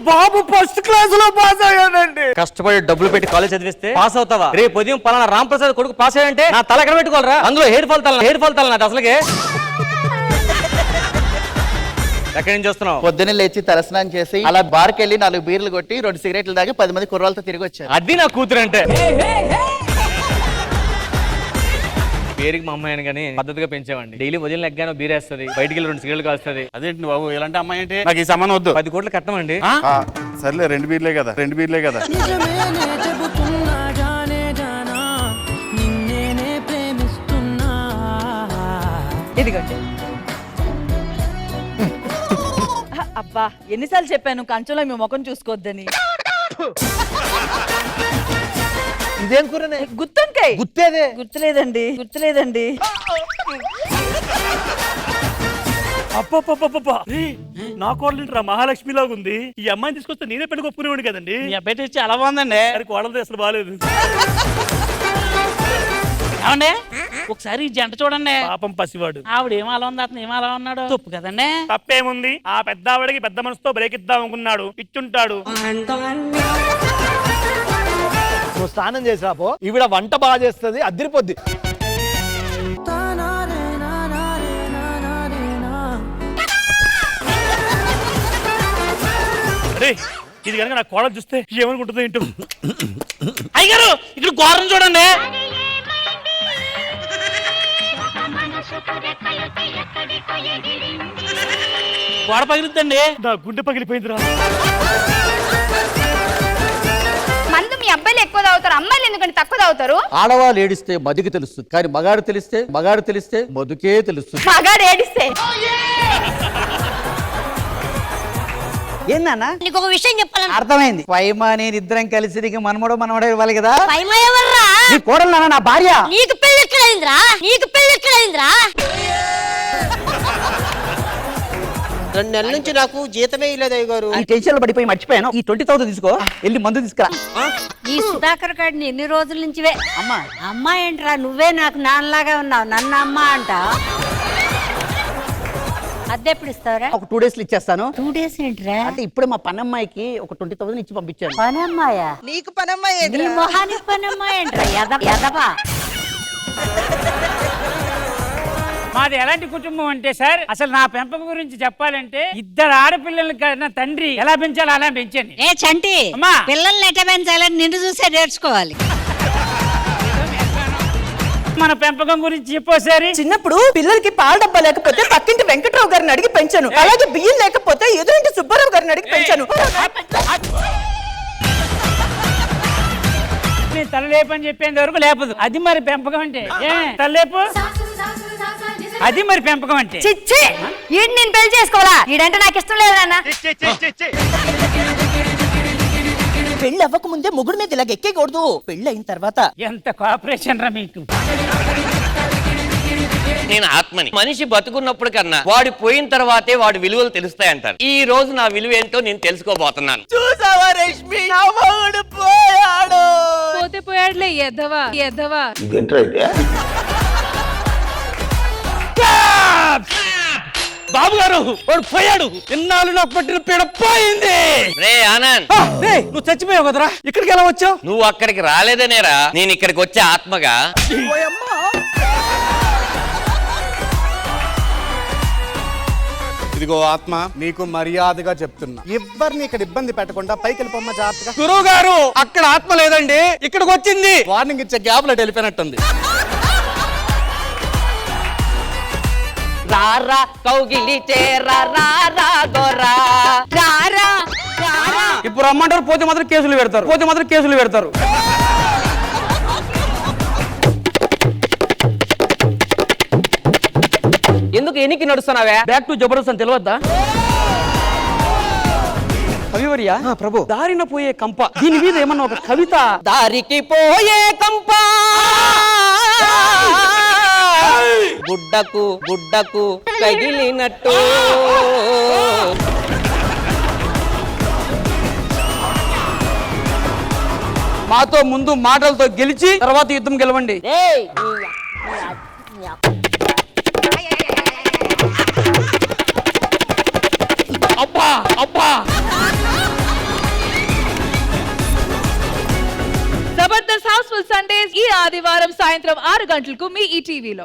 బాబు first class లో pass అయ్యాడండి. కష్టపడి డబ్బులు పెట్టి కాలేజ్ చదివిస్తే పాస్ అవుతావా? రేపు ఉదయం పలానా రామ్ ప్రసాద్ కొడుకు పాస్ అయ్యంటే నా తల ఎక్కడ పెట్టుకోవాలరా? అందులో హెయిర్ ఫాల్ నాది అసలుకే. ఎక్కడి నుంచి వస్తున్నావు? పొద్దున్నే లేచి తలస్నానం చేసి అలా బార్కి వెళ్ళి 4 బీర్లు కొట్టి 2 సిగరెట్లు దాగి 10 మంది కుర్రాలతో తిరిగి వచ్చారు. అది నా కూతురు అంటే. పేరుకి మా అమ్మాయిని కానీ పద్ధతిగా పెంచామండి. డైలీ ఉదయం లెగ్గానో బీరేస్తుంది, బయటికి వెళ్ళి 2 సిగరెట్లు కాస్తుంది. అదేంటి బాబు ఇలాంటి అమ్మాయి అంటే? నాకు ఈ సంబంధం వద్దు. 10 కోట్లు కట్టమండి. సర్లే 2 బీర్లే కదా. ఇదిగోండి. అబ్బా ఎన్నిసార్లు చెప్పాను కంచంలో మీ ముఖం చూసుకోవద్దని. ఇదేం కూరనే? గుత్తొంకాయ. గుత్తేదే? గుర్తులేదండి. అప్ప నా కోడలింటరా మహాలక్ష్మి లాగా ఉంది. ఈ అమ్మాయిని తీసుకొస్తే నేనే పెళ్లి ఒప్పుకునేవాడు కదండి. మీ అబ్బాయి తెచ్చి అలా బాగుందండి. కోడలది అసలు బాగాలేదు. ఏమండే ఒకసారి ఈ జంట చూడండి. పాపం పసివాడు. ఆవిడ ఏం అలా ఉంది, అతను ఏం అలా ఉన్నాడు. తప్పు కదండి. తప్పేముంది? ఆ పెద్ద ఆవిడకి పెద్ద మనసుతో బ్రేక్ ఇద్దాం అనుకున్నాడు, ఇచ్చుంటాడు. నువ్వు స్నానం చేసి రాపో. ఈవిడ వంట బాగా చేస్తుంది, అదిరిపోద్ది. అరే ఇది కనుక నా కోడలు చూస్తే ఏమనుకుంటుందో ఏంటో. అయ్యగారు ఇక్కడ ఘోరం చూడండి. గోడ పగిలిద్దండి. నా గుండె పగిలిపోయిందిరా. మందు మీ అబ్బాయిలు ఎక్కువ తాగుతారు, అమ్మాయిలు ఎందుకంటే తక్కువ తాగుతారు? ఆడవాళ్ళు ఏడిస్తే మదికి తెలుస్తుంది, కానీ మగాడు తెలిస్తే మధుకే తెలుస్తుంది. మగాడు ఏడిస్తే ఏందన్నా? నీకు ఒక విషయం చెప్పాలని. అర్థమైంది. పైమా నేను ఇద్దరం కలిసి నీకు మనమడ ఇవ్వాలి కదా. పైమా ఎవర్రా? నీ కోడలు నాన్న, నా భార్య. నీకు పెళ్లి ఎక్కడైందిరా? 2 నెలల నుంచి నాకు జీతమే ఇలేదు అయ్యగారు. ఈ టెన్షన్ లో పడిపోయి మర్చిపోయాను. ఈ 20,000 తీసుకో, వెళ్ళి మందు తీసుకురా. ఈ సుధాకర్ గారిని ఎన్ని రోజుల నుంచి అమ్మా అమ్మా ఏంట్రా? నువ్వే నాకు నాన్నలాగా ఉన్నావు, నన్ను అమ్మ అంట. అద్దెప్పుడు ఇస్తావురా? ఒక 2 డేస్ ఇచ్చేస్తాను. 2 డేస్ ఏంట్రా? అంటే ఇప్పుడే మా పనమ్మాయికి ఒక 20,000 ఇచ్చి పంపించాను. పనమ్మాయా? నీకు పనమ్మాయి నీ మొహానికి పనమ్మా ఏంట్రా? ఎదవా. మాది ఎలాంటి కుటుంబం అంటే సార్, అసలు నా పెంపకం గురించి చెప్పాలంటే 2 ఆడపిల్లలు కన్నా తండ్రి ఎలా పెంచాలో అలా పెంచాను. ఏ చంటి, అమ్మా పిల్లల్ని ఎట్ట పెంచాలని నిన్ను చూసే నేర్చుకోవాలి. మన పెంపకం గురించి చెప్పోసారి. చిన్నప్పుడు పిల్లలకి పాల డబ్బా లేకపోతే పక్కింటి వెంకట్రావు గారిని అడిగి పెంచాను. అలాగే బియ్యం లేకపోతే ఎదురింటి సుబ్బారావు గారిని అడిగి పెంచాను. నేను తలలేపని చెప్పేంత వరకు లేపదు. అది మరి పెంపకం అంటే. తలలేపు, అది మరి పెంపకం అంటే. చిచ్చి ఈడు నేను పెళ్లి చేసుకోవాలా? ఈడంటే నాకు ఇష్టం లేదు నాన్న. పెళ్లి అవ్వక ముందే మొగుడు మీద ఇలాగ ఎక్కేకూడదు, పెళ్లి అయిన తర్వాత. ఎంత కోఆపరేషన్ రా మీకు. నేను ఆత్మని. మనిషి బతుకున్నప్పుడు కన్నా వాడు పోయిన తర్వాతే వాడి విలువలు తెలుస్తాయంటారు. ఈ రోజు నా విలువ ఏంటో నేను తెలుసుకోబోతున్నాను. చూసావా రష్మి, నా మొగుడు పోయాడు. పోయాడులే ఎదవా. బాబు గారు వాడు పోయాడు. ఇన్నాళ్ళు నాకు పట్టిన పీడ పోయింది. రే ఆనంద్, నువ్వు చచ్చిపోయావు కదరా, ఇక్కడికి ఎలా వచ్చావు? నువ్వు అక్కడికి రాలేదనేరా నేను ఇక్కడికి వచ్చే ఆత్మగా. ఇదిగో ఆత్మ, నీకు మర్యాదగా చెప్తున్నా, ఎవరిని ఇక్కడ ఇబ్బంది పెట్టకుండా పైకి వెళ్ళిపోమ్మ జాగ్రత్తగా. గురువు గారు అక్కడ ఆత్మ లేదండి, ఇక్కడికి వచ్చింది. వార్నింగ్ ఇచ్చే గ్యాప్ లో వెళ్ళిపోయినట్టుంది. రారా కౌగిలి చేరా రారా గోరా రారా ఇప్పుడు రమ్మంటారు, పోతే మాత్రం కేసులు పెడతారు. ఎందుకు ఎన్నికి నడుస్తున్నావే? బ్యాక్ టు జబర్దస్త్ అని తెలియద్దా? కవివర్య ప్రభు, దారిన పోయే కంప, దీని మీద ఏమన్నా ఒక కవిత. దారికి పోయే కంప, గుడ్డకు తగిలినట్టు. మాతో ముందు మాటలతో గెలిచి తర్వాత యుద్ధం గెలవండి. అబ్బా సండేస్ ఈ ఆదివారం సాయంత్రం 6 గంటలకు మీ ఈటీవీలో.